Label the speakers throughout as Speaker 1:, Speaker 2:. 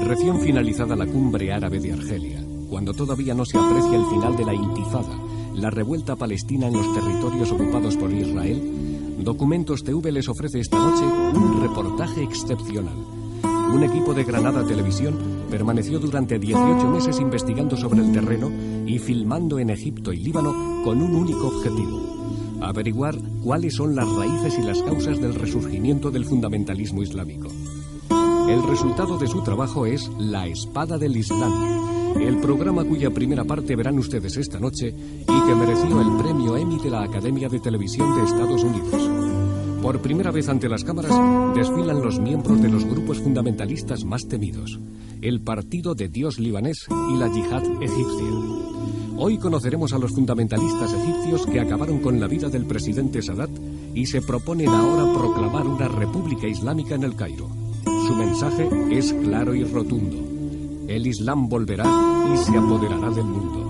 Speaker 1: Recién finalizada la cumbre árabe de Argelia, cuando todavía no se aprecia el final de la intifada, la revuelta palestina en los territorios ocupados por Israel, Documentos TV les ofrece esta noche un reportaje excepcional. Un equipo de Granada Televisión permaneció durante 18 meses investigando sobre el terreno y filmando en Egipto y Líbano con un único objetivo: averiguar cuáles son las raíces y las causas del resurgimiento del fundamentalismo islámico. El resultado de su trabajo es La Espada del Islam, el programa cuya primera parte verán ustedes esta noche y que mereció el premio Emmy de la Academia de Televisión de Estados Unidos. Por primera vez ante las cámaras desfilan los miembros de los grupos fundamentalistas más temidos: el Partido de Dios libanés y la Yihad egipcia. Hoy conoceremos a los fundamentalistas egipcios que acabaron con la vida del presidente Sadat y se proponen ahora proclamar una república islámica en el Cairo. Su mensaje es claro y rotundo: el Islam volverá y se apoderará del mundo.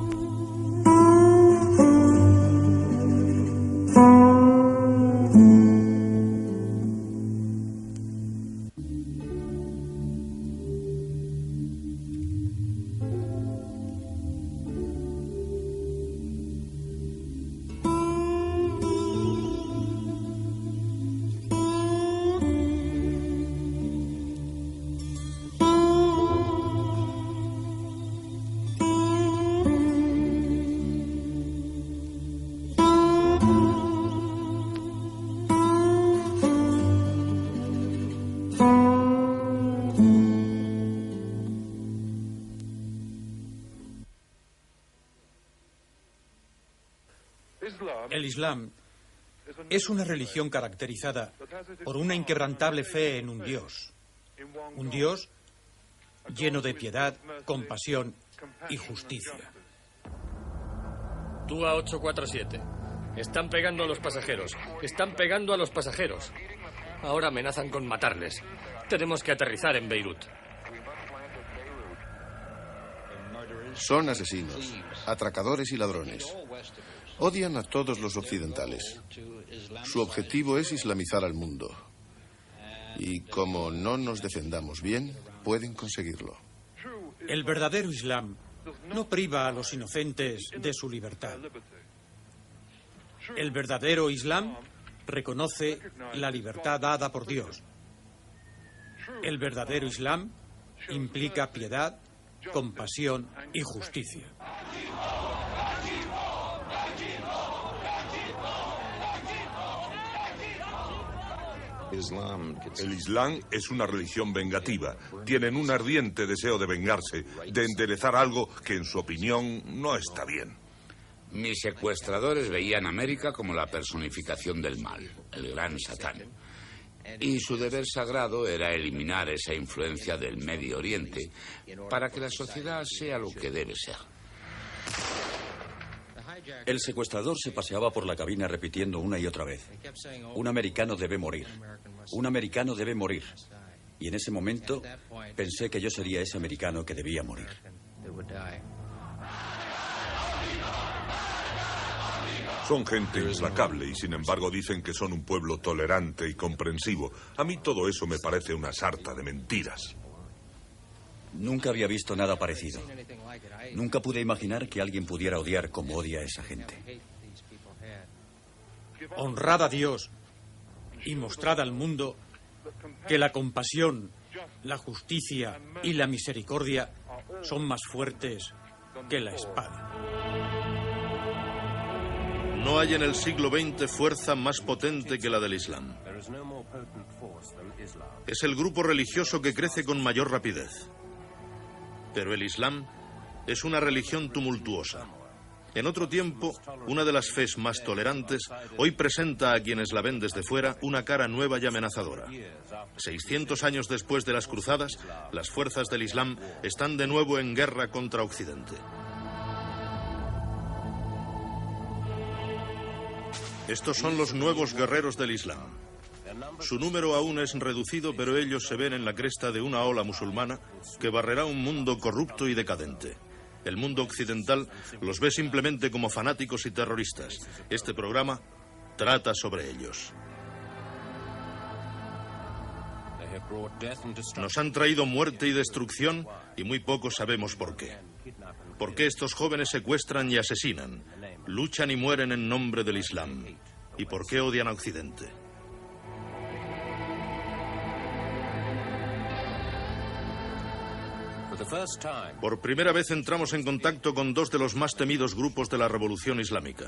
Speaker 2: El Islam es una religión caracterizada por una inquebrantable fe en un Dios lleno de piedad, compasión y justicia.
Speaker 3: Tú a 847. Están pegando a los pasajeros. Están pegando a los pasajeros. Ahora amenazan con matarles. Tenemos que aterrizar en Beirut.
Speaker 4: Son asesinos, atracadores y ladrones. Odian a todos los occidentales. Su objetivo es islamizar al mundo. Y como no nos defendamos bien, pueden conseguirlo.
Speaker 2: El verdadero Islam no priva a los inocentes de su libertad. El verdadero Islam reconoce la libertad dada por Dios. El verdadero Islam implica piedad, compasión y justicia.
Speaker 5: El Islam es una religión vengativa. Tienen un ardiente deseo de vengarse, de enderezar algo que en su opinión no está bien.
Speaker 6: Mis secuestradores veían a América como la personificación del mal, el gran Satán. Y su deber sagrado era eliminar esa influencia del Medio Oriente para que la sociedad sea lo que debe ser.
Speaker 7: El secuestrador se paseaba por la cabina repitiendo una y otra vez: un americano debe morir, un americano debe morir. Y en ese momento pensé que yo sería ese americano que debía morir.
Speaker 5: Son gente implacable y sin embargo dicen que son un pueblo tolerante y comprensivo. A mí todo eso me parece una sarta de mentiras.
Speaker 7: Nunca había visto nada parecido. Nunca pude imaginar que alguien pudiera odiar como odia a esa gente.
Speaker 2: Honrad a Dios y mostrad al mundo que la compasión, la justicia y la misericordia son más fuertes que la espada.
Speaker 8: No hay en el siglo XX fuerza más potente que la del Islam. Es el grupo religioso que crece con mayor rapidez. Pero el Islam es una religión tumultuosa. En otro tiempo, una de las fes más tolerantes, hoy presenta a quienes la ven desde fuera una cara nueva y amenazadora. 600 años después de las cruzadas, las fuerzas del Islam están de nuevo en guerra contra Occidente. Estos son los nuevos guerreros del Islam. Su número aún es reducido, pero ellos se ven en la cresta de una ola musulmana que barrerá un mundo corrupto y decadente. El mundo occidental los ve simplemente como fanáticos y terroristas. Este programa trata sobre ellos. Nos han traído muerte y destrucción y muy poco sabemos por qué. ¿Por qué estos jóvenes secuestran y asesinan, luchan y mueren en nombre del Islam? ¿Y por qué odian a Occidente? Por primera vez entramos en contacto con dos de los más temidos grupos de la revolución islámica.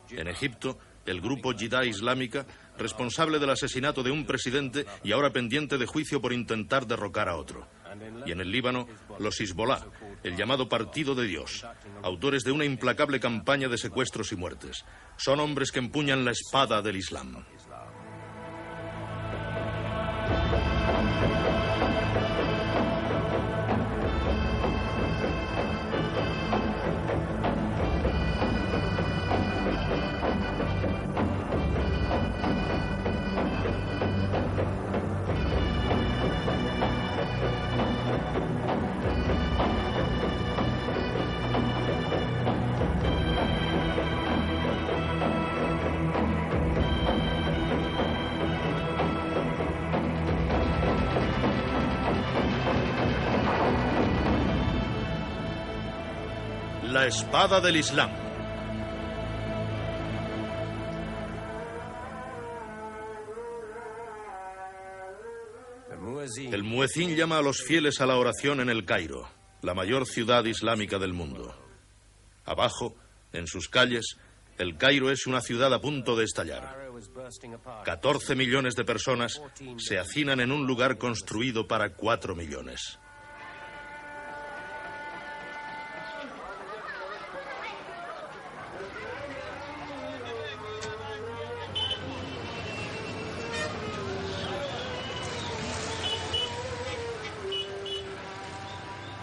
Speaker 8: En Egipto, el grupo Yihad Islámica, responsable del asesinato de un presidente y ahora pendiente de juicio por intentar derrocar a otro. Y en el Líbano, los Hezbollah, el llamado Partido de Dios, autores de una implacable campaña de secuestros y muertes. Son hombres que empuñan la espada del Islam. La espada del Islam. El muezín llama a los fieles a la oración en el Cairo, la mayor ciudad islámica del mundo. Abajo, en sus calles, el Cairo es una ciudad a punto de estallar. 14 millones de personas se hacinan en un lugar construido para 4 millones.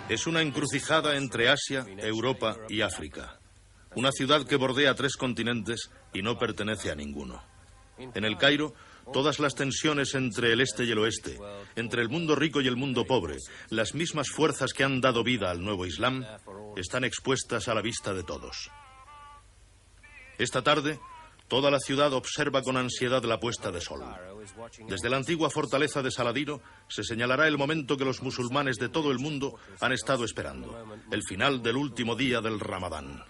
Speaker 8: Es una encrucijada entre Asia, Europa y África. Una ciudad que bordea 3 continentes y no pertenece a ninguno. En el Cairo, todas las tensiones entre el este y el oeste, entre el mundo rico y el mundo pobre, las mismas fuerzas que han dado vida al nuevo Islam, están expuestas a la vista de todos. Esta tarde, toda la ciudad observa con ansiedad la puesta de sol. Desde la antigua fortaleza de Saladino se señalará el momento que los musulmanes de todo el mundo han estado esperando, el final del último día del Ramadán.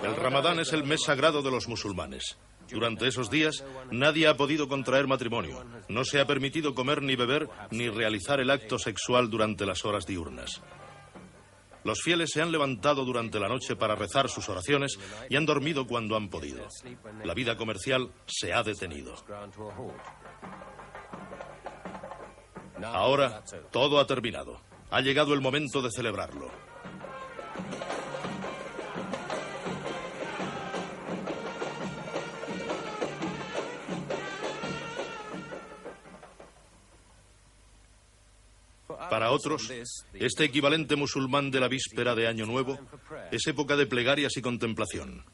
Speaker 8: El Ramadán es el mes sagrado de los musulmanes. Durante esos días, nadie ha podido contraer matrimonio. No se ha permitido comer ni beber ni realizar el acto sexual durante las horas diurnas. Los fieles se han levantado durante la noche para rezar sus oraciones y han dormido cuando han podido. La vida comercial se ha detenido. Ahora, todo ha terminado. Ha llegado el momento de celebrarlo. Para otros, este equivalente musulmán de la víspera de Año Nuevo es época de plegarias y contemplación.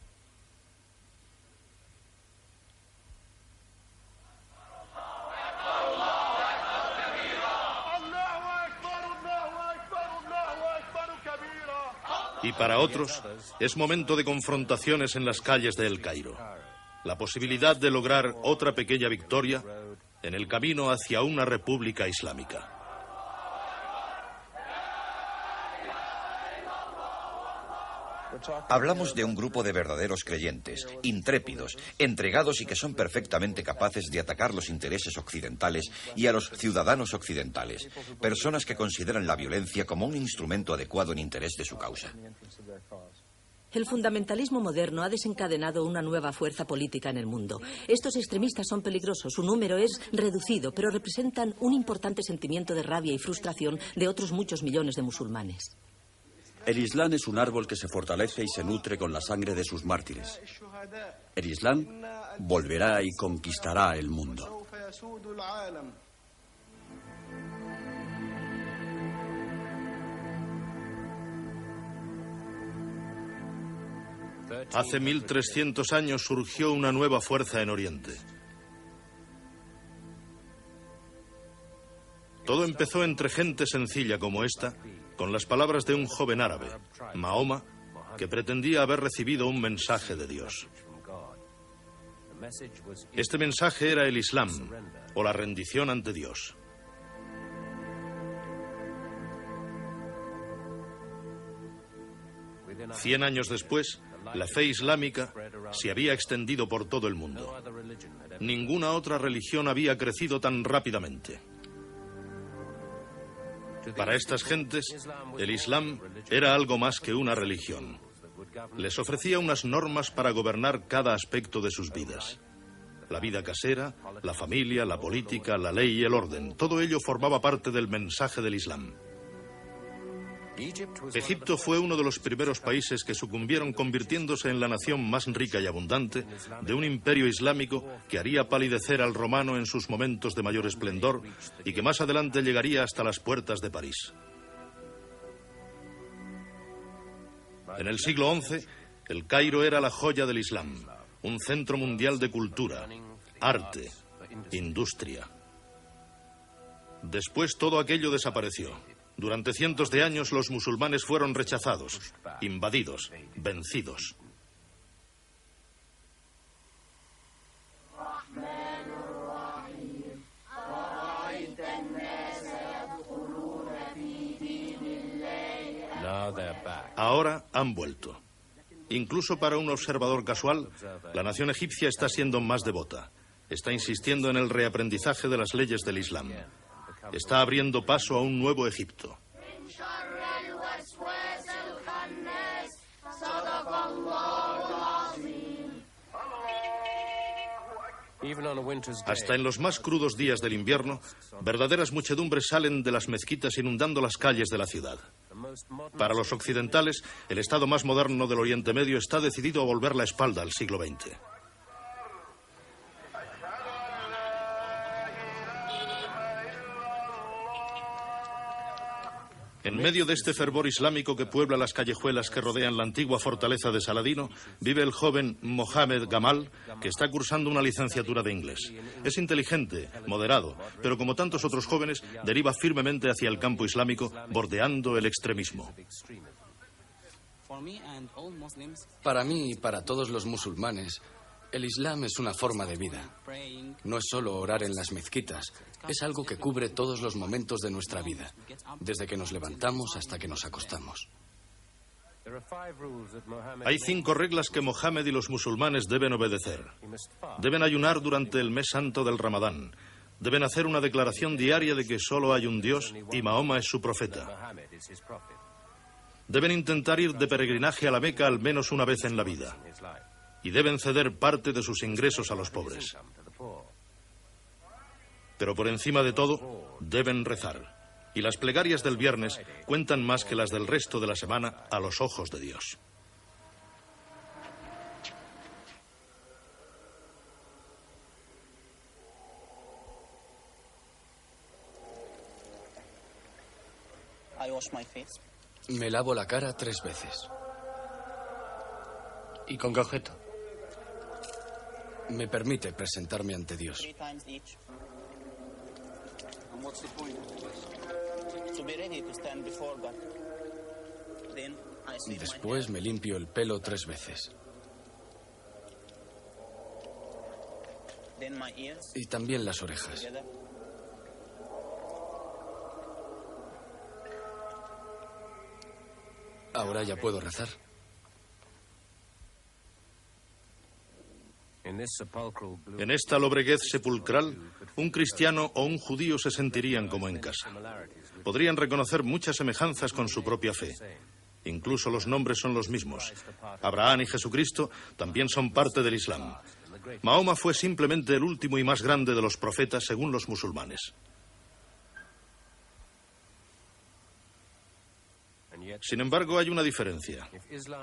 Speaker 8: Y para otros, es momento de confrontaciones en las calles de El Cairo. La posibilidad de lograr otra pequeña victoria en el camino hacia una república islámica.
Speaker 9: Hablamos de un grupo de verdaderos creyentes, intrépidos, entregados y que son perfectamente capaces de atacar los intereses occidentales y a los ciudadanos occidentales, personas que consideran la violencia como un instrumento adecuado en interés de su causa.
Speaker 10: El fundamentalismo moderno ha desencadenado una nueva fuerza política en el mundo. Estos extremistas son peligrosos, su número es reducido, pero representan un importante sentimiento de rabia y frustración de otros muchos millones de musulmanes.
Speaker 7: El Islam es un árbol que se fortalece y se nutre con la sangre de sus mártires. El Islam volverá y conquistará el mundo.
Speaker 8: Hace 1300 años surgió una nueva fuerza en Oriente. Todo empezó entre gente sencilla como esta, con las palabras de un joven árabe, Mahoma, que pretendía haber recibido un mensaje de Dios. Este mensaje era el Islam, o la rendición ante Dios. Cien años después, la fe islámica se había extendido por todo el mundo. Ninguna otra religión había crecido tan rápidamente. Para estas gentes, el Islam era algo más que una religión. Les ofrecía unas normas para gobernar cada aspecto de sus vidas. La vida casera, la familia, la política, la ley y el orden. Todo ello formaba parte del mensaje del Islam. Egipto fue uno de los primeros países que sucumbieron, convirtiéndose en la nación más rica y abundante de un imperio islámico que haría palidecer al romano en sus momentos de mayor esplendor y que más adelante llegaría hasta las puertas de París. En el siglo XI, el Cairo era la joya del Islam, un centro mundial de cultura, arte, industria. Después todo aquello desapareció. Durante cientos de años los musulmanes fueron rechazados, invadidos, vencidos. Ahora han vuelto. Incluso para un observador casual, la nación egipcia está siendo más devota. Está insistiendo en el reaprendizaje de las leyes del Islam. Está abriendo paso a un nuevo Egipto. Hasta en los más crudos días del invierno, verdaderas muchedumbres salen de las mezquitas inundando las calles de la ciudad. Para los occidentales, el estado más moderno del Oriente Medio está decidido a volver la espalda al siglo XX. En medio de este fervor islámico que puebla las callejuelas que rodean la antigua fortaleza de Saladino, vive el joven Mohamed Gamal, que está cursando una licenciatura de inglés. Es inteligente, moderado, pero como tantos otros jóvenes, deriva firmemente hacia el campo islámico, bordeando el extremismo.
Speaker 11: Para mí y para todos los musulmanes, el Islam es una forma de vida. No es solo orar en las mezquitas, es algo que cubre todos los momentos de nuestra vida, desde que nos levantamos hasta que nos acostamos.
Speaker 8: Hay 5 reglas que Mohammed y los musulmanes deben obedecer. Deben ayunar durante el mes santo del Ramadán. Deben hacer una declaración diaria de que solo hay un Dios y Mahoma es su profeta. Deben intentar ir de peregrinaje a la Meca al menos una vez en la vida. Y deben ceder parte de sus ingresos a los pobres. Pero por encima de todo, deben rezar. Y las plegarias del viernes cuentan más que las del resto de la semana a los ojos de Dios.
Speaker 11: Me lavo la cara 3 veces.
Speaker 3: ¿Y con qué objeto?
Speaker 11: Me permite presentarme ante Dios. Después me limpio el pelo 3 veces. Y también las orejas. Ahora ya puedo rezar.
Speaker 8: En esta lobreguez sepulcral, un cristiano o un judío se sentirían como en casa. Podrían reconocer muchas semejanzas con su propia fe. Incluso los nombres son los mismos. Abraham y Jesucristo también son parte del Islam. Mahoma fue simplemente el último y más grande de los profetas según los musulmanes. Sin embargo, hay una diferencia.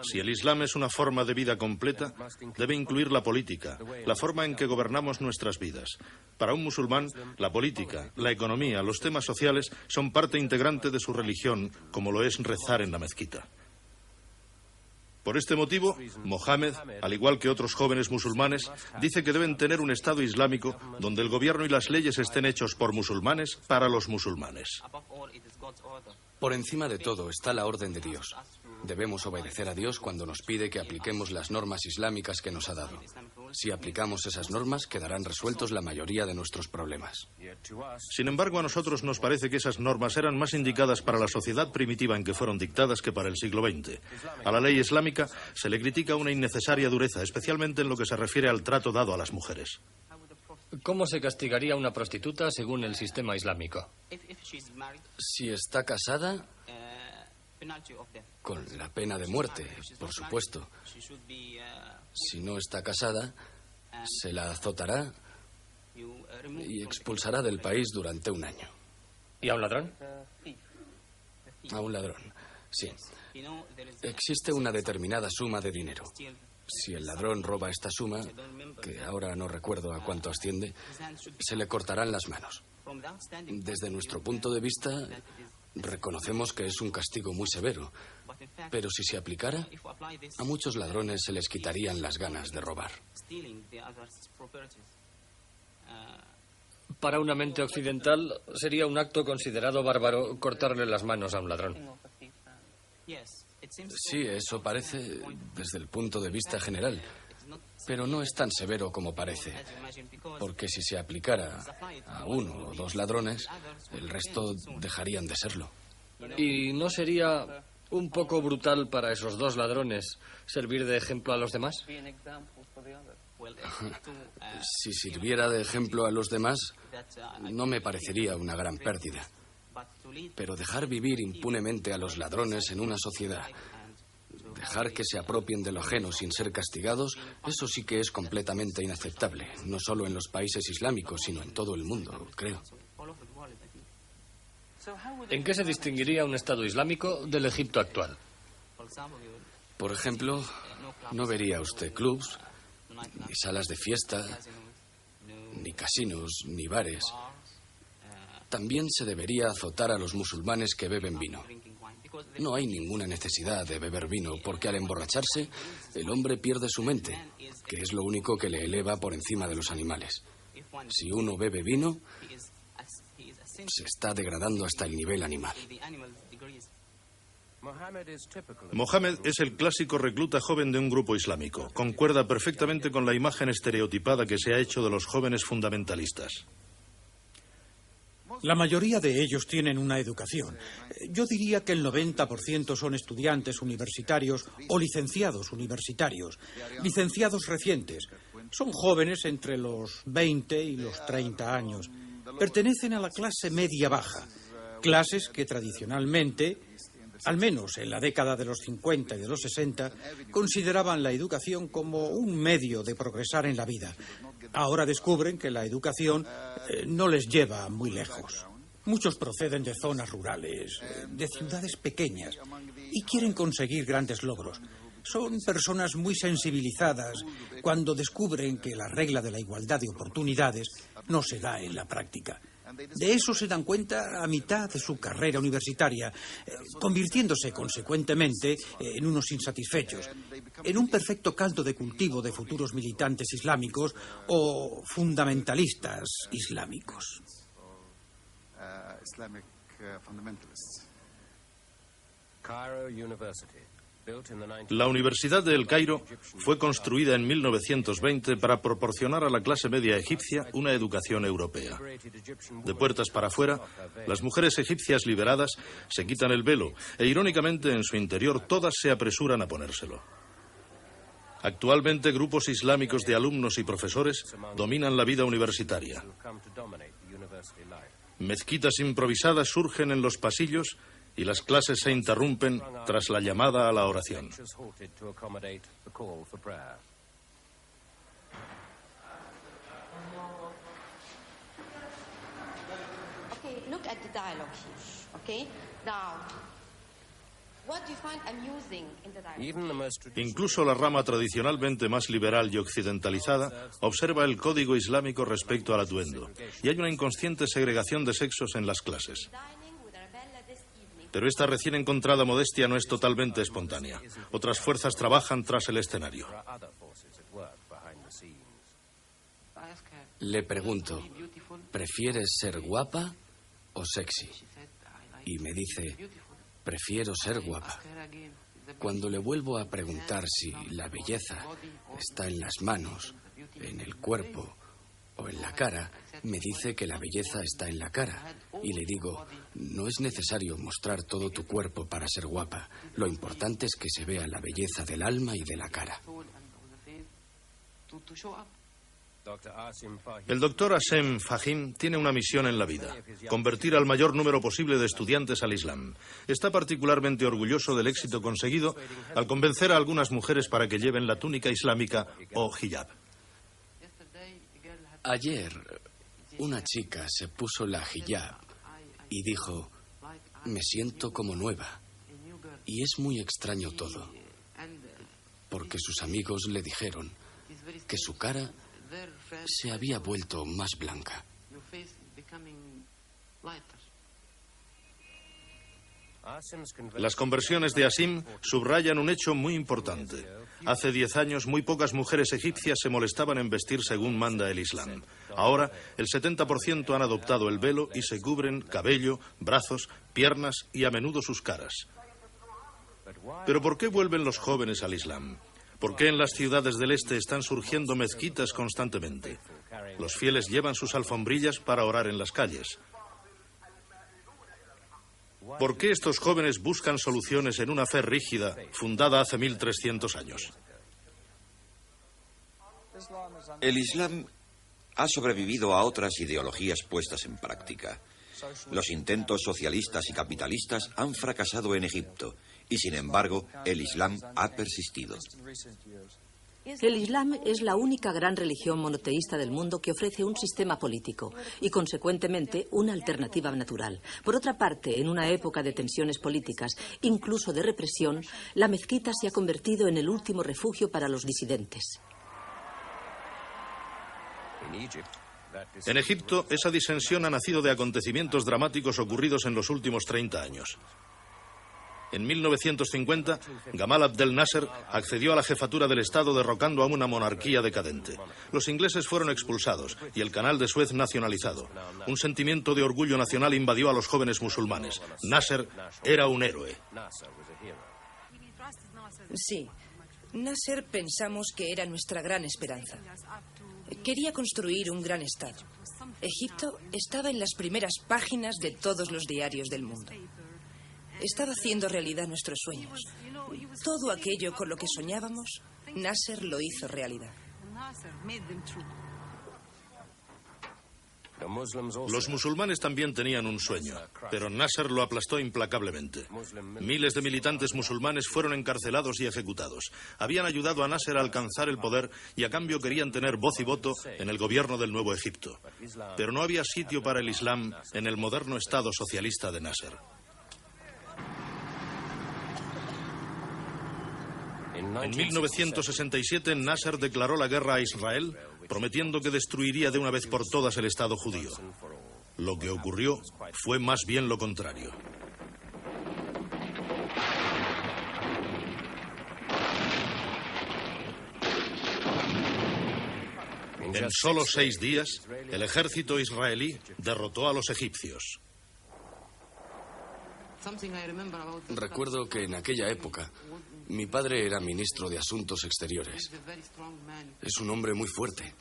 Speaker 8: Si el Islam es una forma de vida completa, debe incluir la política, la forma en que gobernamos nuestras vidas. Para un musulmán, la política, la economía, los temas sociales son parte integrante de su religión, como lo es rezar en la mezquita. Por este motivo, Mohammed, al igual que otros jóvenes musulmanes, dice que deben tener un Estado islámico donde el gobierno y las leyes estén hechos por musulmanes para los musulmanes.
Speaker 11: Por encima de todo está la orden de Dios. Debemos obedecer a Dios cuando nos pide que apliquemos las normas islámicas que nos ha dado. Si aplicamos esas normas, quedarán resueltos la mayoría de nuestros problemas.
Speaker 8: Sin embargo, a nosotros nos parece que esas normas eran más indicadas para la sociedad primitiva en que fueron dictadas que para el siglo XX. A la ley islámica se le critica una innecesaria dureza, especialmente en lo que se refiere al trato dado a las mujeres.
Speaker 3: ¿Cómo se castigaría a una prostituta según el sistema islámico?
Speaker 11: Si está casada, con la pena de muerte, por supuesto. Si no está casada, se la azotará y expulsará del país durante 1 año.
Speaker 3: ¿Y a un ladrón?
Speaker 11: A un ladrón, sí. Existe una determinada suma de dinero. Si el ladrón roba esta suma, que ahora no recuerdo a cuánto asciende, se le cortarán las manos. Desde nuestro punto de vista, reconocemos que es un castigo muy severo, pero si se aplicara, a muchos ladrones se les quitarían las ganas de robar.
Speaker 3: Para una mente occidental, sería un acto considerado bárbaro cortarle las manos a un ladrón.
Speaker 11: Sí, eso parece desde el punto de vista general, pero no es tan severo como parece, porque si se aplicara a 1 o 2 ladrones, el resto dejarían de serlo.
Speaker 3: ¿Y no sería un poco brutal para esos 2 ladrones servir de ejemplo a los demás?
Speaker 11: Si sirviera de ejemplo a los demás, no me parecería una gran pérdida. Pero dejar vivir impunemente a los ladrones en una sociedad, dejar que se apropien de lo ajeno sin ser castigados, eso sí que es completamente inaceptable, no solo en los países islámicos, sino en todo el mundo, creo.
Speaker 3: ¿En qué se distinguiría un Estado islámico del Egipto actual?
Speaker 11: Por ejemplo, no vería usted clubs, ni salas de fiesta, ni casinos, ni bares. También se debería azotar a los musulmanes que beben vino. No hay ninguna necesidad de beber vino, porque al emborracharse, el hombre pierde su mente, que es lo único que le eleva por encima de los animales. Si uno bebe vino, se está degradando hasta el nivel animal.
Speaker 8: Mohammed es el clásico recluta joven de un grupo islámico. Concuerda perfectamente con la imagen estereotipada que se ha hecho de los jóvenes fundamentalistas.
Speaker 12: La mayoría de ellos tienen una educación. Yo diría que el 90% son estudiantes universitarios o licenciados universitarios, licenciados recientes. Son jóvenes entre los 20 y los 30 años. Pertenecen a la clase media-baja, clases que tradicionalmente, al menos en la década de los 50 y de los 60, consideraban la educación como un medio de progresar en la vida. Ahora descubren que la educación no les lleva muy lejos. Muchos proceden de zonas rurales, de ciudades pequeñas, y quieren conseguir grandes logros. Son personas muy sensibilizadas cuando descubren que la regla de la igualdad de oportunidades no se da en la práctica. De eso se dan cuenta a mitad de su carrera universitaria, convirtiéndose consecuentemente en unos insatisfechos, en un perfecto caldo de cultivo de futuros militantes islámicos o fundamentalistas islámicos.
Speaker 8: La Universidad de El Cairo fue construida en 1920 para proporcionar a la clase media egipcia una educación europea. De puertas para afuera, las mujeres egipcias liberadas se quitan el velo e, irónicamente, en su interior todas se apresuran a ponérselo. Actualmente, grupos islámicos de alumnos y profesores dominan la vida universitaria. Mezquitas improvisadas surgen en los pasillos y las clases se interrumpen tras la llamada a la oración. Incluso la rama tradicionalmente más liberal y occidentalizada observa el código islámico respecto al atuendo, y hay una inconsciente segregación de sexos en las clases. Pero esta recién encontrada modestia no es totalmente espontánea. Otras fuerzas trabajan tras el escenario.
Speaker 11: Le pregunto, ¿prefieres ser guapa o sexy? Y me dice, prefiero ser guapa. Cuando le vuelvo a preguntar si la belleza está en las manos, en el cuerpo o en la cara, me dice que la belleza está en la cara. Y le digo, no es necesario mostrar todo tu cuerpo para ser guapa. Lo importante es que se vea la belleza del alma y de la cara.
Speaker 8: El doctor Hashem Fahim tiene una misión en la vida: convertir al mayor número posible de estudiantes al Islam. Está particularmente orgulloso del éxito conseguido al convencer a algunas mujeres para que lleven la túnica islámica o hijab.
Speaker 11: Ayer, una chica se puso la hijab y dijo, me siento como nueva. Y es muy extraño todo, porque sus amigos le dijeron que su cara se había vuelto más blanca.
Speaker 8: Las conversiones de Asim subrayan un hecho muy importante. Hace 10 años muy pocas mujeres egipcias se molestaban en vestir según manda el Islam. Ahora el 70% han adoptado el velo y se cubren cabello, brazos, piernas y a menudo sus caras. ¿Pero por qué vuelven los jóvenes al Islam? ¿Por qué en las ciudades del este están surgiendo mezquitas constantemente? Los fieles llevan sus alfombrillas para orar en las calles. ¿Por qué estos jóvenes buscan soluciones en una fe rígida fundada hace 1300 años?
Speaker 9: El Islam ha sobrevivido a otras ideologías puestas en práctica. Los intentos socialistas y capitalistas han fracasado en Egipto y, sin embargo, el Islam ha persistido.
Speaker 10: El Islam es la única gran religión monoteísta del mundo que ofrece un sistema político y, consecuentemente, una alternativa natural. Por otra parte, en una época de tensiones políticas, incluso de represión, la mezquita se ha convertido en el último refugio para los disidentes.
Speaker 8: En Egipto, esa disensión ha nacido de acontecimientos dramáticos ocurridos en los últimos 30 años. En 1950, Gamal Abdel Nasser accedió a la jefatura del Estado derrocando a una monarquía decadente. Los ingleses fueron expulsados y el canal de Suez nacionalizado. Un sentimiento de orgullo nacional invadió a los jóvenes musulmanes. Nasser era un héroe.
Speaker 13: Sí, Nasser pensamos que era nuestra gran esperanza. Quería construir un gran Estado. Egipto estaba en las primeras páginas de todos los diarios del mundo. Estaba haciendo realidad nuestros sueños. Todo aquello con lo que soñábamos, Nasser lo hizo realidad.
Speaker 8: Los musulmanes también tenían un sueño, pero Nasser lo aplastó implacablemente. Miles de militantes musulmanes fueron encarcelados y ejecutados. Habían ayudado a Nasser a alcanzar el poder y a cambio querían tener voz y voto en el gobierno del nuevo Egipto. Pero no había sitio para el Islam en el moderno Estado socialista de Nasser. En 1967, Nasser declaró la guerra a Israel, prometiendo que destruiría de una vez por todas el Estado judío. Lo que ocurrió fue más bien lo contrario. En solo 6 días, el ejército israelí derrotó a los egipcios.
Speaker 11: Recuerdo que en aquella época mi padre era ministro de Asuntos Exteriores. Es un hombre muy fuerte.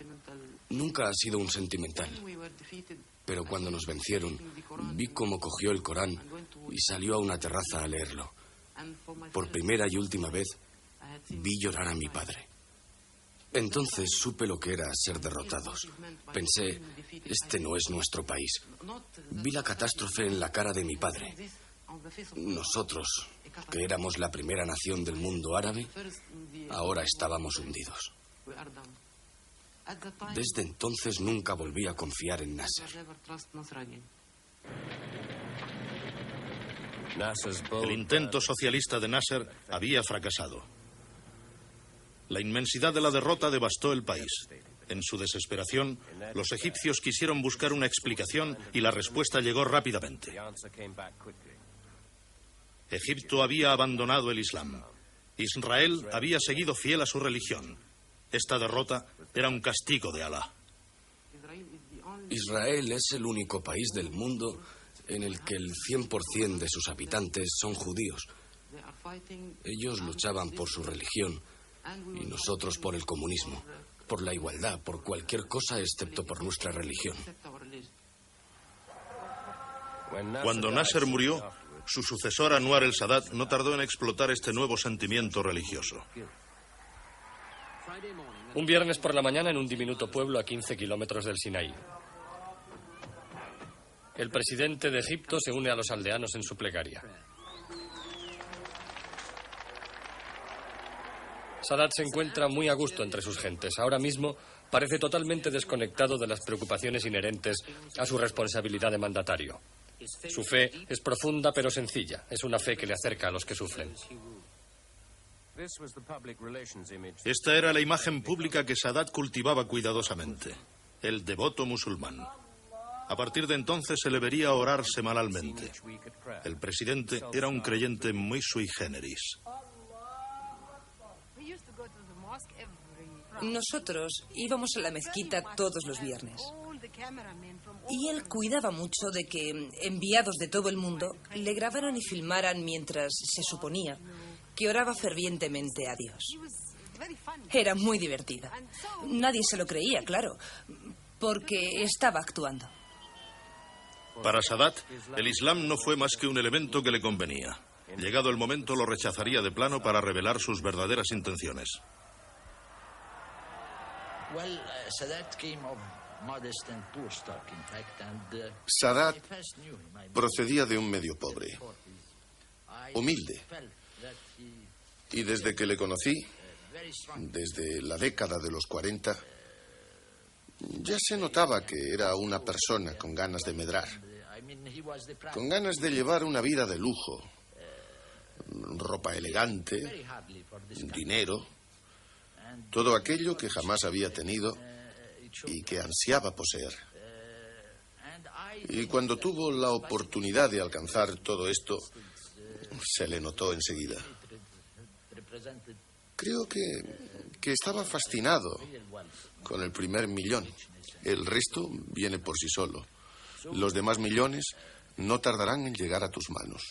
Speaker 11: Nunca ha sido un sentimental. Pero cuando nos vencieron, vi cómo cogió el Corán y salió a una terraza a leerlo. Por primera y última vez, vi llorar a mi padre. Entonces supe lo que era ser derrotados. Pensé, este no es nuestro país. Vi la catástrofe en la cara de mi padre. Nosotros, que éramos la primera nación del mundo árabe, ahora estábamos hundidos. Desde entonces nunca volví a confiar en Nasser.
Speaker 8: El intento socialista de Nasser había fracasado. La inmensidad de la derrota devastó el país. En su desesperación, los egipcios quisieron buscar una explicación y la respuesta llegó rápidamente. Egipto había abandonado el Islam. Israel había seguido fiel a su religión. Esta derrota era un castigo de Alá.
Speaker 11: Israel es el único país del mundo en el que el 100% de sus habitantes son judíos. Ellos luchaban por su religión y nosotros por el comunismo, por la igualdad, por cualquier cosa excepto por nuestra religión.
Speaker 8: Cuando Nasser murió, su sucesor Anwar el-Sadat no tardó en explotar este nuevo sentimiento religioso.
Speaker 3: Un viernes por la mañana en un diminuto pueblo a 15 kilómetros del Sinaí. El presidente de Egipto se une a los aldeanos en su plegaria. Sadat se encuentra muy a gusto entre sus gentes. Ahora mismo parece totalmente desconectado de las preocupaciones inherentes a su responsabilidad de mandatario. Su fe es profunda pero sencilla. Es una fe que le acerca a los que sufren.
Speaker 8: Esta era la imagen pública que Sadat cultivaba cuidadosamente. El devoto musulmán. A partir de entonces se le vería orar semanalmente. El presidente era un creyente muy sui generis.
Speaker 13: Nosotros íbamos a la mezquita todos los viernes. Y él cuidaba mucho de que enviados de todo el mundo le grabaran y filmaran mientras se suponía que oraba fervientemente a Dios. Era muy divertido. Nadie se lo creía, claro, porque estaba actuando.
Speaker 8: Para Sadat, el Islam no fue más que un elemento que le convenía. Llegado el momento, lo rechazaría de plano para revelar sus verdaderas intenciones.
Speaker 4: Sadat procedía de un medio pobre, humilde. Y desde que le conocí, desde la década de los 40, ya se notaba que era una persona con ganas de medrar, con ganas de llevar una vida de lujo, ropa elegante, dinero, todo aquello que jamás había tenido y que ansiaba poseer. Y cuando tuvo la oportunidad de alcanzar todo esto, se le notó enseguida. Creo que estaba fascinado con el primer millón. El resto viene por sí solo. Los demás millones no tardarán en llegar a tus manos.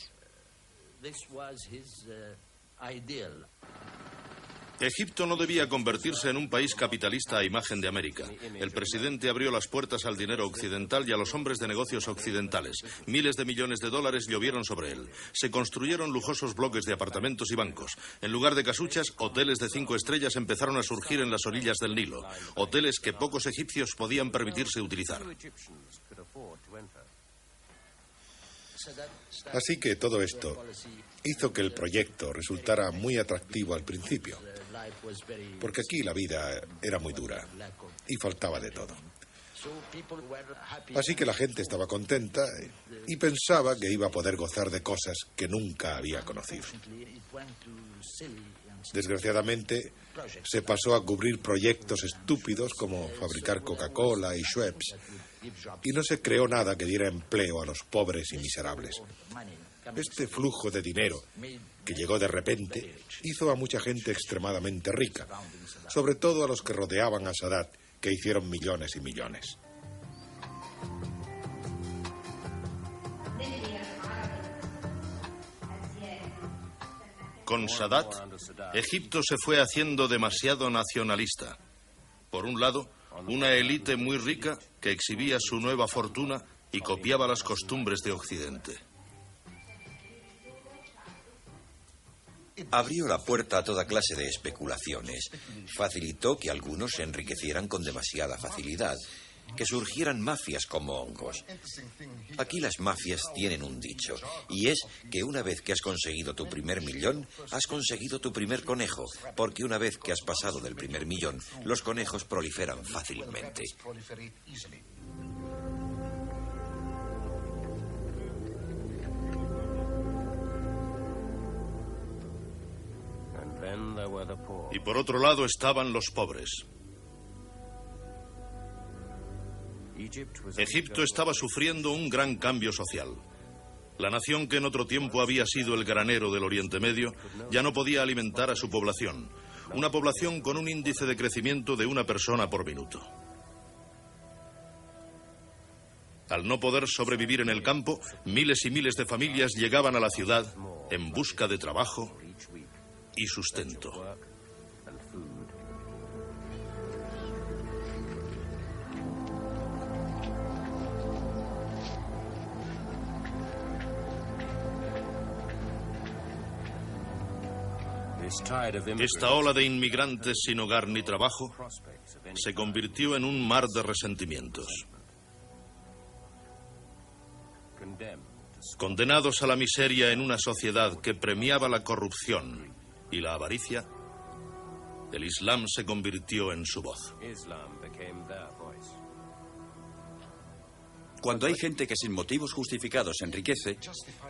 Speaker 8: Egipto no debía convertirse en un país capitalista a imagen de América. El presidente abrió las puertas al dinero occidental y a los hombres de negocios occidentales. Miles de millones de dólares llovieron sobre él. Se construyeron lujosos bloques de apartamentos y bancos. En lugar de casuchas, hoteles de 5 estrellas empezaron a surgir en las orillas del Nilo. Hoteles que pocos egipcios podían permitirse utilizar.
Speaker 14: Así que todo esto hizo que el proyecto resultara muy atractivo al principio, porque aquí la vida era muy dura y faltaba de todo. Así que la gente estaba contenta y pensaba que iba a poder gozar de cosas que nunca había conocido. Desgraciadamente, se pasó a cubrir proyectos estúpidos como fabricar Coca-Cola y Schweppes, y no se creó nada que diera empleo a los pobres y miserables. Este flujo de dinero, que llegó de repente, hizo a mucha gente extremadamente rica, sobre todo a los que rodeaban a Sadat, que hicieron millones y millones.
Speaker 8: Con Sadat, Egipto se fue haciendo demasiado nacionalista. Por un lado, una élite muy rica que exhibía su nueva fortuna y copiaba las costumbres de Occidente.
Speaker 9: Abrió la puerta a toda clase de especulaciones. Facilitó que algunos se enriquecieran con demasiada facilidad, que surgieran mafias como hongos. Aquí las mafias tienen un dicho, y es que una vez que has conseguido tu primer millón, has conseguido tu primer conejo, porque una vez que has pasado del primer millón, los conejos proliferan fácilmente.
Speaker 8: Y por otro lado estaban los pobres. Egipto estaba sufriendo un gran cambio social. La nación que en otro tiempo había sido el granero del Oriente Medio ya no podía alimentar a su población. Una población con un índice de crecimiento de 1 persona por minuto. Al no poder sobrevivir en el campo, miles y miles de familias llegaban a la ciudad en busca de trabajo y sustento. Esta ola de inmigrantes sin hogar ni trabajo se convirtió en un mar de resentimientos. Condenados a la miseria en una sociedad que premiaba la corrupción y la avaricia, el Islam se convirtió en su voz.
Speaker 7: Cuando hay gente que sin motivos justificados se enriquece,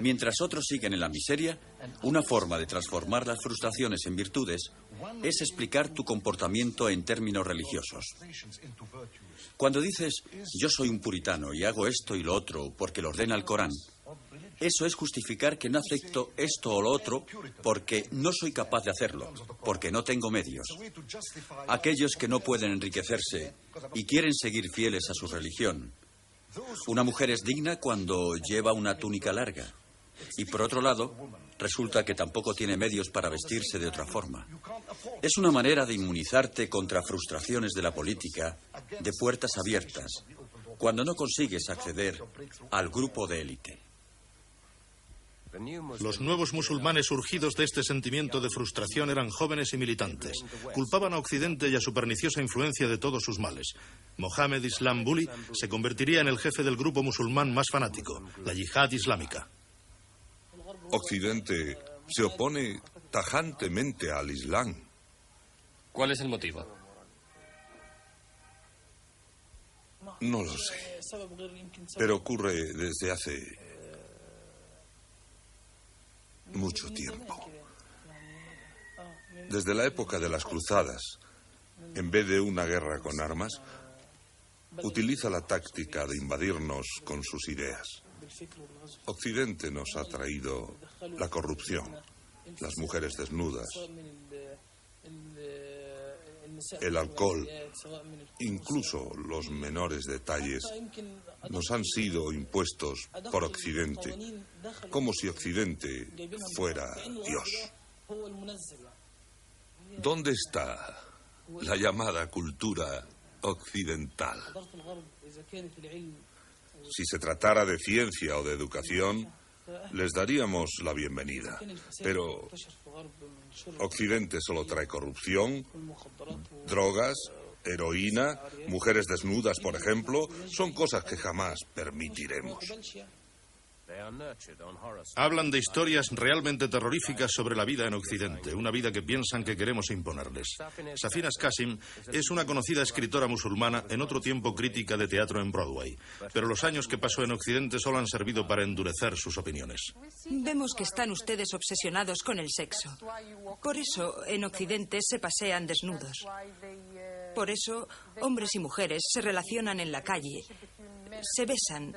Speaker 7: mientras otros siguen en la miseria, una forma de transformar las frustraciones en virtudes es explicar tu comportamiento en términos religiosos. Cuando dices, yo soy un puritano y hago esto y lo otro porque lo ordena el Corán, eso es justificar que no acepto esto o lo otro porque no soy capaz de hacerlo, porque no tengo medios. Aquellos que no pueden enriquecerse y quieren seguir fieles a su religión. Una mujer es digna cuando lleva una túnica larga. Y por otro lado, resulta que tampoco tiene medios para vestirse de otra forma. Es una manera de inmunizarte contra frustraciones de la política, de puertas abiertas, cuando no consigues acceder al grupo de élite.
Speaker 8: Los nuevos musulmanes surgidos de este sentimiento de frustración eran jóvenes y militantes. Culpaban a Occidente y a su perniciosa influencia de todos sus males. Mohammed Islam Buli se convertiría en el jefe del grupo musulmán más fanático, la Yihad Islámica.
Speaker 5: Occidente se opone tajantemente al Islam.
Speaker 3: ¿Cuál es el motivo?
Speaker 5: No lo sé, pero ocurre desde hace mucho tiempo. Desde la época de las cruzadas, en vez de una guerra con armas, utiliza la táctica de invadirnos con sus ideas. Occidente nos ha traído la corrupción, las mujeres desnudas, el alcohol, incluso los menores detalles, nos han sido impuestos por Occidente, como si Occidente fuera Dios. ¿Dónde está la llamada cultura occidental? Si se tratara de ciencia o de educación, les daríamos la bienvenida. Pero Occidente solo trae corrupción, drogas, heroína, mujeres desnudas, por ejemplo. Son cosas que jamás permitiremos.
Speaker 8: Hablan de historias realmente terroríficas sobre la vida en Occidente, una vida que piensan que queremos imponerles. Safinas Qasim es una conocida escritora musulmana, en otro tiempo crítica de teatro en Broadway, pero los años que pasó en Occidente solo han servido para endurecer sus opiniones.
Speaker 13: Vemos que están ustedes obsesionados con el sexo. Por eso, en Occidente se pasean desnudos. Por eso, hombres y mujeres se relacionan en la calle, se besan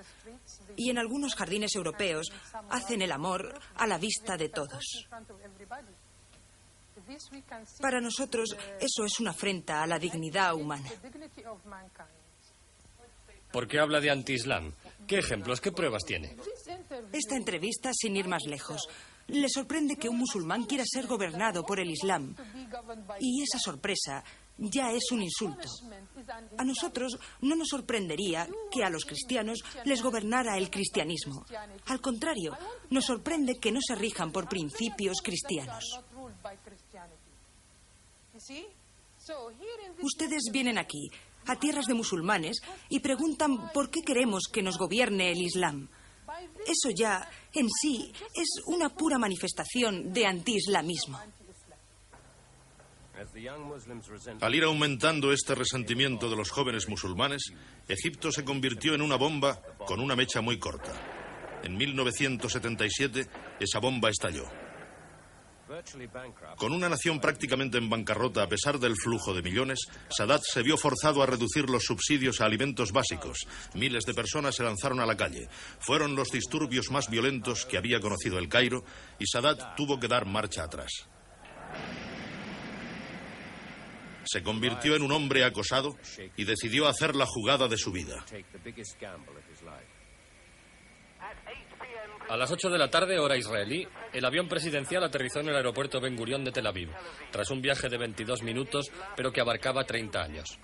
Speaker 13: y en algunos jardines europeos hacen el amor a la vista de todos. Para nosotros eso es una afrenta a la dignidad humana.
Speaker 3: ¿Por qué habla de anti-islam? ¿Qué ejemplos, qué pruebas tiene?
Speaker 13: Esta entrevista, sin ir más lejos, le sorprende que un musulmán quiera ser gobernado por el Islam. Y esa sorpresa ya es un insulto. A nosotros no nos sorprendería que a los cristianos les gobernara el cristianismo. Al contrario, nos sorprende que no se rijan por principios cristianos. Ustedes vienen aquí, a tierras de musulmanes, y preguntan por qué queremos que nos gobierne el Islam. Eso ya, en sí, es una pura manifestación de anti-islamismo.
Speaker 8: Al ir aumentando este resentimiento de los jóvenes musulmanes, Egipto se convirtió en una bomba con una mecha muy corta. En 1977, esa bomba estalló. Con una nación prácticamente en bancarrota a pesar del flujo de millones, Sadat se vio forzado a reducir los subsidios a alimentos básicos. Miles de personas se lanzaron a la calle. Fueron los disturbios más violentos que había conocido el Cairo y Sadat tuvo que dar marcha atrás. Se convirtió en un hombre acosado y decidió hacer la jugada de su vida.
Speaker 3: A las 8 de la tarde, hora israelí, el avión presidencial aterrizó en el aeropuerto Ben Gurión de Tel Aviv, tras un viaje de 22 minutos, pero que abarcaba 30 años.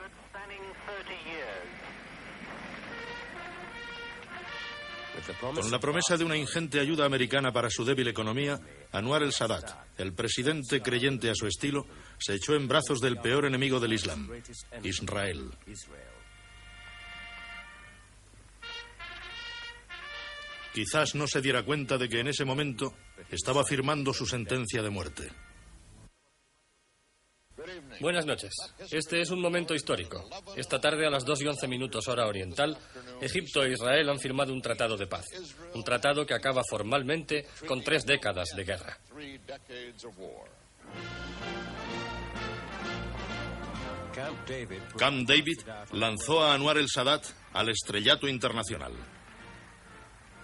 Speaker 8: Con la promesa de una ingente ayuda americana para su débil economía, Anwar el-Sadat, el presidente creyente a su estilo, se echó en brazos del peor enemigo del Islam, Israel. Quizás no se diera cuenta de que en ese momento estaba firmando su sentencia de muerte.
Speaker 3: Buenas noches. Este es un momento histórico. Esta tarde a las 2:11 hora oriental, Egipto e Israel han firmado un tratado de paz. Un tratado que acaba formalmente con 3 décadas de guerra.
Speaker 8: Camp David lanzó a Anwar el-Sadat al estrellato internacional.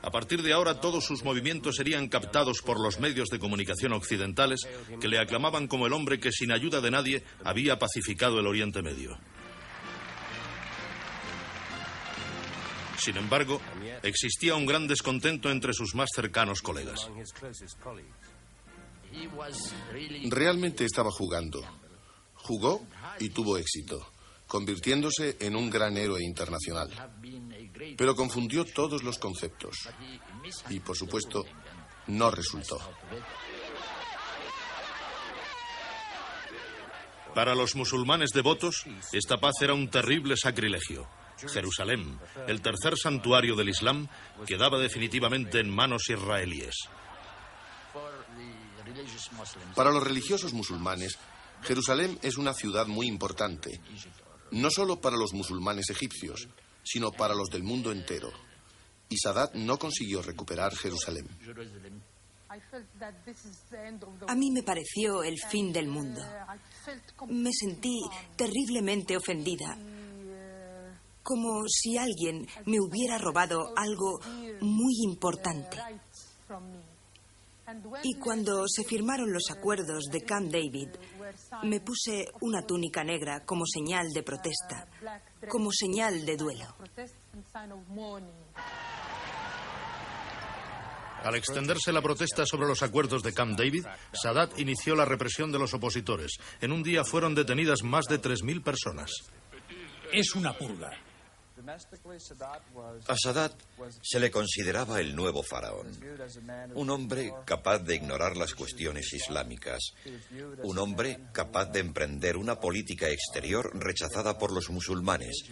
Speaker 8: A partir de ahora, todos sus movimientos serían captados por los medios de comunicación occidentales, que le aclamaban como el hombre que, sin ayuda de nadie, había pacificado el Oriente Medio. Sin embargo, existía un gran descontento entre sus más cercanos colegas.
Speaker 4: Realmente estaba jugando. Jugó y tuvo éxito, convirtiéndose en un gran héroe internacional. Pero confundió todos los conceptos. Y, por supuesto, no resultó.
Speaker 8: Para los musulmanes devotos, esta paz era un terrible sacrilegio. Jerusalén, el tercer santuario del Islam, quedaba definitivamente en manos israelíes.
Speaker 4: Para los religiosos musulmanes, Jerusalén es una ciudad muy importante, no solo para los musulmanes egipcios, sino para los del mundo entero. Y Sadat no consiguió recuperar Jerusalén.
Speaker 13: A mí me pareció el fin del mundo. Me sentí terriblemente ofendida, como si alguien me hubiera robado algo muy importante. Y cuando se firmaron los acuerdos de Camp David, me puse una túnica negra como señal de protesta, como señal de duelo.
Speaker 8: Al extenderse la protesta sobre los acuerdos de Camp David, Sadat inició la represión de los opositores. En un día fueron detenidas más de 3.000 personas.
Speaker 12: Es una purga.
Speaker 9: A Sadat se le consideraba el nuevo faraón, un hombre capaz de ignorar las cuestiones islámicas, un hombre capaz de emprender una política exterior rechazada por los musulmanes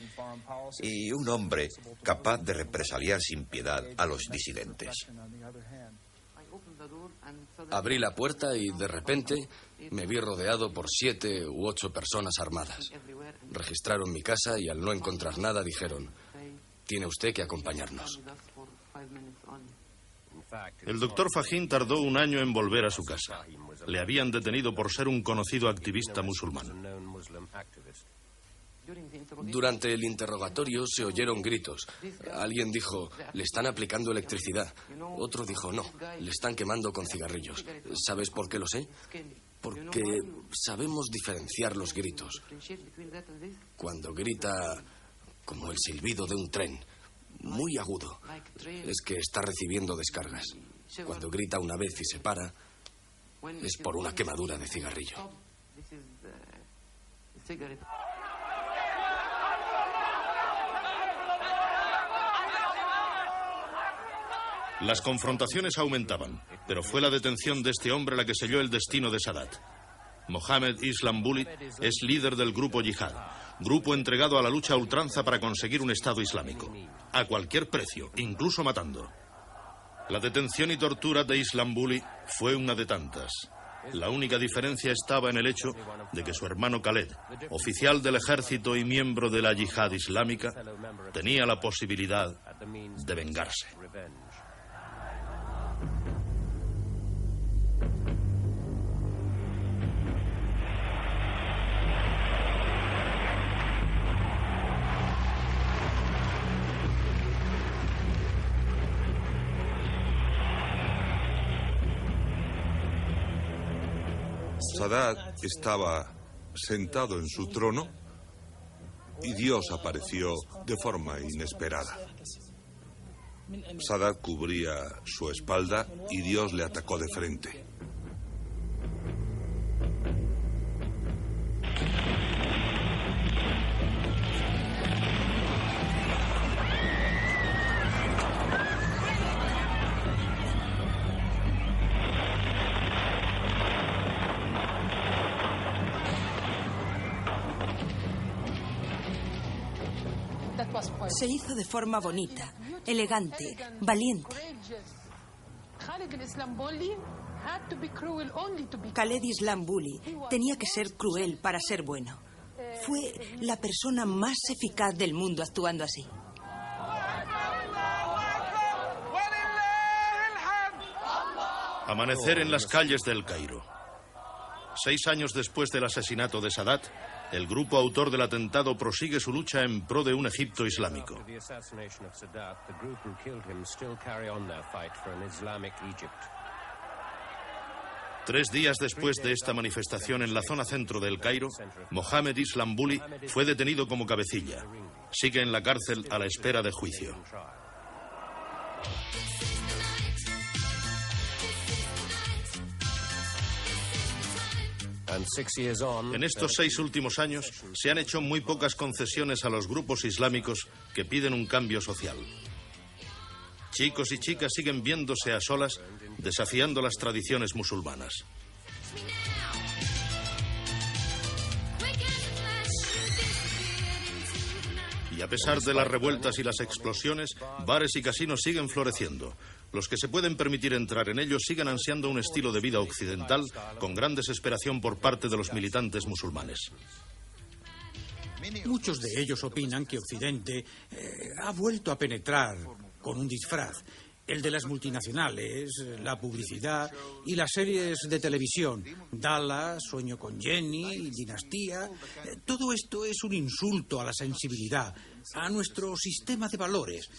Speaker 9: y un hombre capaz de represaliar sin piedad a los disidentes.
Speaker 11: Abrí la puerta y de repente me vi rodeado por 7 u 8 personas armadas. Registraron mi casa y al no encontrar nada dijeron: tiene usted que acompañarnos.
Speaker 8: El doctor Fahim tardó un año en volver a su casa. Le habían detenido por ser un conocido activista musulmán.
Speaker 11: Durante el interrogatorio se oyeron gritos. Alguien dijo: le están aplicando electricidad. Otro dijo: no, le están quemando con cigarrillos. ¿Sabes por qué lo sé? Porque sabemos diferenciar los gritos. Cuando grita como el silbido de un tren, muy agudo, es que está recibiendo descargas. Cuando grita una vez y se para, es por una quemadura de cigarrillo.
Speaker 8: Las confrontaciones aumentaban, pero fue la detención de este hombre la que selló el destino de Sadat. Mohammed Islam Bulit es líder del grupo Yihad, grupo entregado a la lucha a ultranza para conseguir un Estado islámico, a cualquier precio, incluso matando. La detención y tortura de Islam Bulit fue una de tantas. La única diferencia estaba en el hecho de que su hermano Khaled, oficial del ejército y miembro de la Yihad islámica, tenía la posibilidad de vengarse.
Speaker 5: Sadat estaba sentado en su trono y Dios apareció de forma inesperada. Sadat cubría su espalda y Dios le atacó de frente.
Speaker 13: Se hizo de forma bonita, elegante, valiente. Khaled Islam Buli tenía que ser cruel para ser bueno. Fue la persona más eficaz del mundo actuando así.
Speaker 8: Amanecer en las calles del Cairo. 6 años después del asesinato de Sadat, el grupo autor del atentado prosigue su lucha en pro de un Egipto islámico. 3 días después de esta manifestación en la zona centro del Cairo, Mohammed Islam Buli fue detenido como cabecilla. Sigue en la cárcel a la espera de juicio. En estos 6 últimos años se han hecho muy pocas concesiones a los grupos islámicos que piden un cambio social. Chicos y chicas siguen viéndose a solas, desafiando las tradiciones musulmanas. Y a pesar de las revueltas y las explosiones, bares y casinos siguen floreciendo. Los que se pueden permitir entrar en ellos siguen ansiando un estilo de vida occidental con gran desesperación por parte de los militantes musulmanes.
Speaker 12: Muchos de ellos opinan que Occidente ha vuelto a penetrar con un disfraz. El de las multinacionales, la publicidad y las series de televisión. Dallas, Sueño con Jenny, Dinastía. Todo esto es un insulto a la sensibilidad, a nuestro sistema de valores.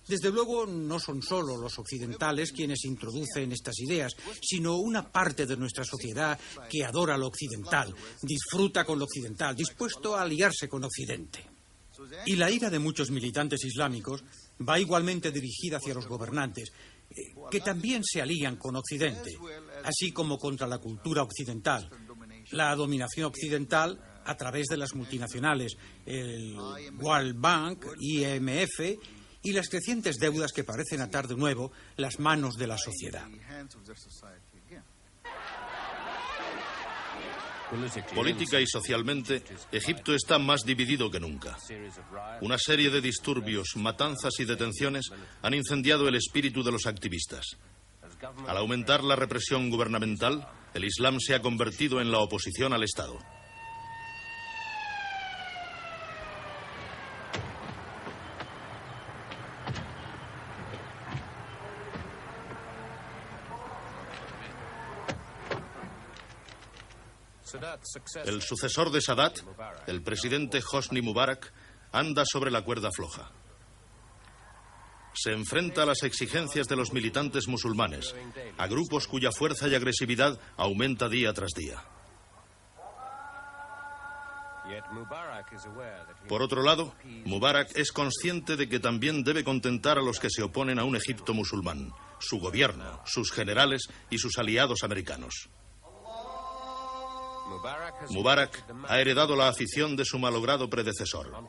Speaker 12: Desde luego, no son solo los occidentales quienes introducen estas ideas, sino una parte de nuestra sociedad que adora lo occidental, disfruta con lo occidental, dispuesto a aliarse con Occidente. Y la ira de muchos militantes islámicos va igualmente dirigida hacia los gobernantes, que también se alían con Occidente, así como contra la cultura occidental, la dominación occidental a través de las multinacionales, el World Bank, IMF, y las crecientes deudas que parecen atar de nuevo las manos de la sociedad.
Speaker 8: Política y socialmente, Egipto está más dividido que nunca. Una serie de disturbios, matanzas y detenciones han incendiado el espíritu de los activistas. Al aumentar la represión gubernamental, el Islam se ha convertido en la oposición al Estado. El sucesor de Sadat, el presidente Hosni Mubarak, anda sobre la cuerda floja. Se enfrenta a las exigencias de los militantes musulmanes, a grupos cuya fuerza y agresividad aumenta día tras día. Por otro lado, Mubarak es consciente de que también debe contentar a los que se oponen a un Egipto musulmán, su gobierno, sus generales y sus aliados americanos. Mubarak ha heredado la afición de su malogrado predecesor.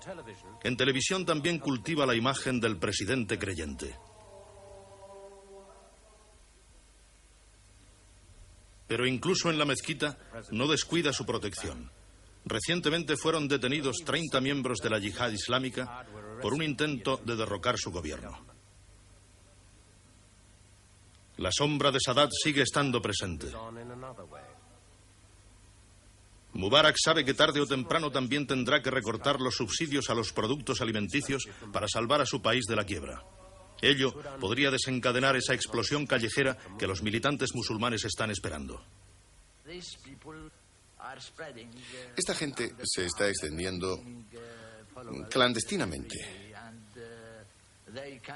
Speaker 8: En televisión también cultiva la imagen del presidente creyente. Pero incluso en la mezquita no descuida su protección. Recientemente fueron detenidos 30 miembros de la yihad islámica por un intento de derrocar su gobierno. La sombra de Sadat sigue estando presente. Mubarak sabe que tarde o temprano también tendrá que recortar los subsidios a los productos alimenticios para salvar a su país de la quiebra. Ello podría desencadenar esa explosión callejera que los militantes musulmanes están esperando.
Speaker 4: Esta gente se está extendiendo clandestinamente.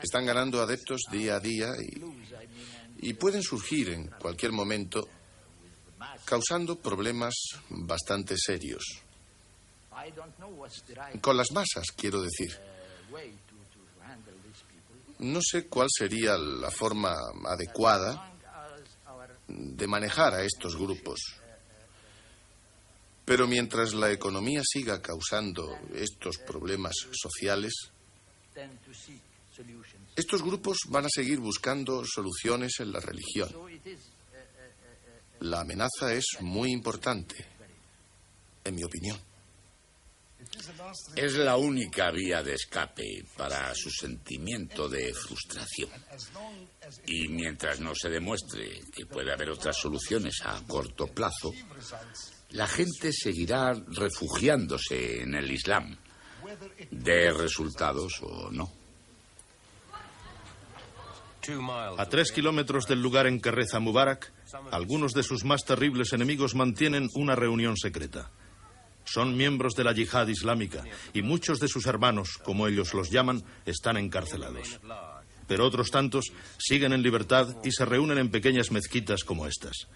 Speaker 4: Están ganando adeptos día a día y pueden surgir en cualquier momento causando problemas bastante serios. Con las masas, quiero decir. No sé cuál sería la forma adecuada de manejar a estos grupos. Pero mientras la economía siga causando estos problemas sociales, estos grupos van a seguir buscando soluciones en la religión. La amenaza es muy importante, en mi opinión.
Speaker 6: Es la única vía de escape para su sentimiento de frustración. Y mientras no se demuestre que puede haber otras soluciones a corto plazo, la gente seguirá refugiándose en el Islam, dé resultados o no.
Speaker 8: A 3 kilómetros del lugar en que reza Mubarak, algunos de sus más terribles enemigos mantienen una reunión secreta. Son miembros de la yihad islámica y muchos de sus hermanos, como ellos los llaman, están encarcelados. Pero otros tantos siguen en libertad y se reúnen en pequeñas mezquitas como estas.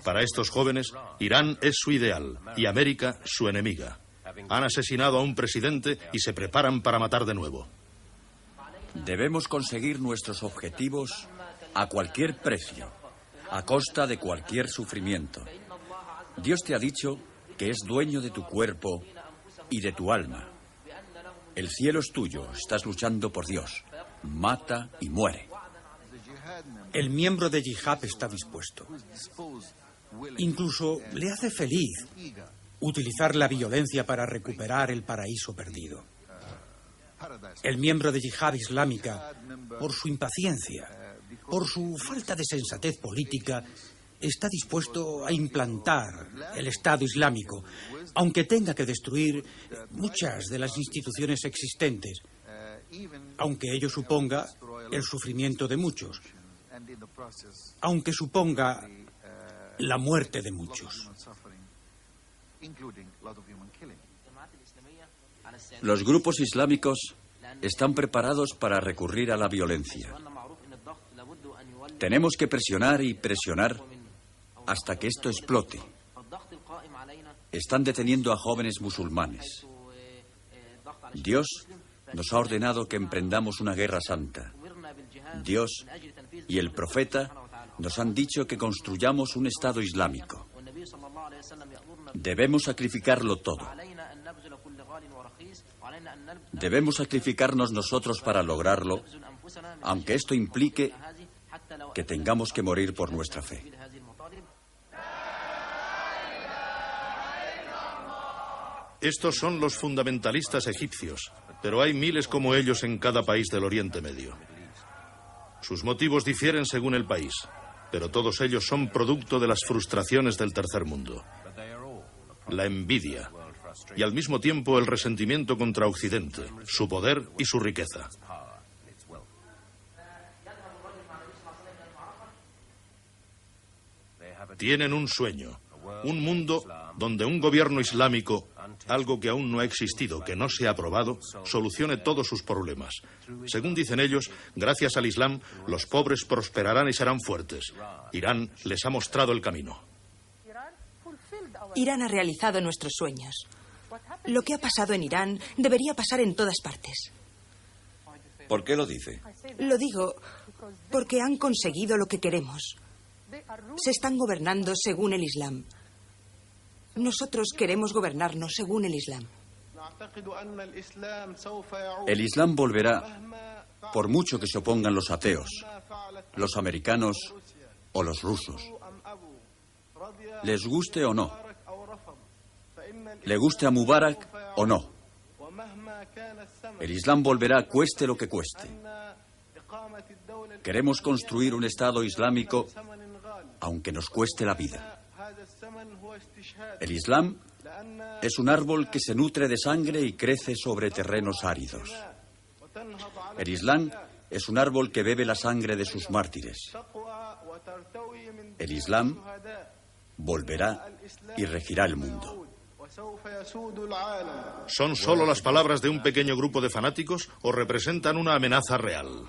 Speaker 8: Para estos jóvenes, Irán es su ideal y América su enemiga. Han asesinado a un presidente y se preparan para matar de nuevo.
Speaker 7: Debemos conseguir nuestros objetivos a cualquier precio, a costa de cualquier sufrimiento. Dios te ha dicho que es dueño de tu cuerpo y de tu alma. El cielo es tuyo, estás luchando por Dios. Mata y muere.
Speaker 12: El miembro de Yihad está dispuesto. Incluso le hace feliz utilizar la violencia para recuperar el paraíso perdido. El miembro de Yihad Islámica, por su impaciencia, por su falta de sensatez política, está dispuesto a implantar el Estado Islámico, aunque tenga que destruir muchas de las instituciones existentes, aunque ello suponga el sufrimiento de muchos, aunque suponga la muerte de muchos.
Speaker 7: Los grupos islámicos están preparados para recurrir a la violencia. Tenemos que presionar y presionar hasta que esto explote. Están deteniendo a jóvenes musulmanes. Dios nos ha ordenado que emprendamos una guerra santa. Dios y el profeta nos han dicho que construyamos un Estado islámico. Debemos sacrificarlo todo. Debemos sacrificarnos nosotros para lograrlo, aunque esto implique que tengamos que morir por nuestra fe.
Speaker 8: Estos son los fundamentalistas egipcios, pero hay miles como ellos en cada país del Oriente Medio. Sus motivos difieren según el país, pero todos ellos son producto de las frustraciones del tercer mundo. La envidia y al mismo tiempo el resentimiento contra Occidente, su poder y su riqueza. Tienen un sueño, un mundo donde un gobierno islámico, algo que aún no ha existido, que no se ha aprobado, solucione todos sus problemas. Según dicen ellos, gracias al Islam, los pobres prosperarán y serán fuertes. Irán les ha mostrado el camino.
Speaker 13: Irán ha realizado nuestros sueños. Lo que ha pasado en Irán debería pasar en todas partes.
Speaker 9: ¿Por qué lo dice?
Speaker 13: Lo digo porque han conseguido lo que queremos. Se están gobernando según el Islam. Nosotros queremos gobernarnos según el Islam.
Speaker 7: El Islam volverá, por mucho que se opongan los ateos, los americanos o los rusos. Les guste o no. Le guste a Mubarak o no. El Islam volverá cueste lo que cueste. Queremos construir un Estado islámico aunque nos cueste la vida. El Islam es un árbol que se nutre de sangre y crece sobre terrenos áridos. El Islam es un árbol que bebe la sangre de sus mártires. El Islam volverá y regirá el mundo.
Speaker 8: ¿Son solo las palabras de un pequeño grupo de fanáticos o representan una amenaza real?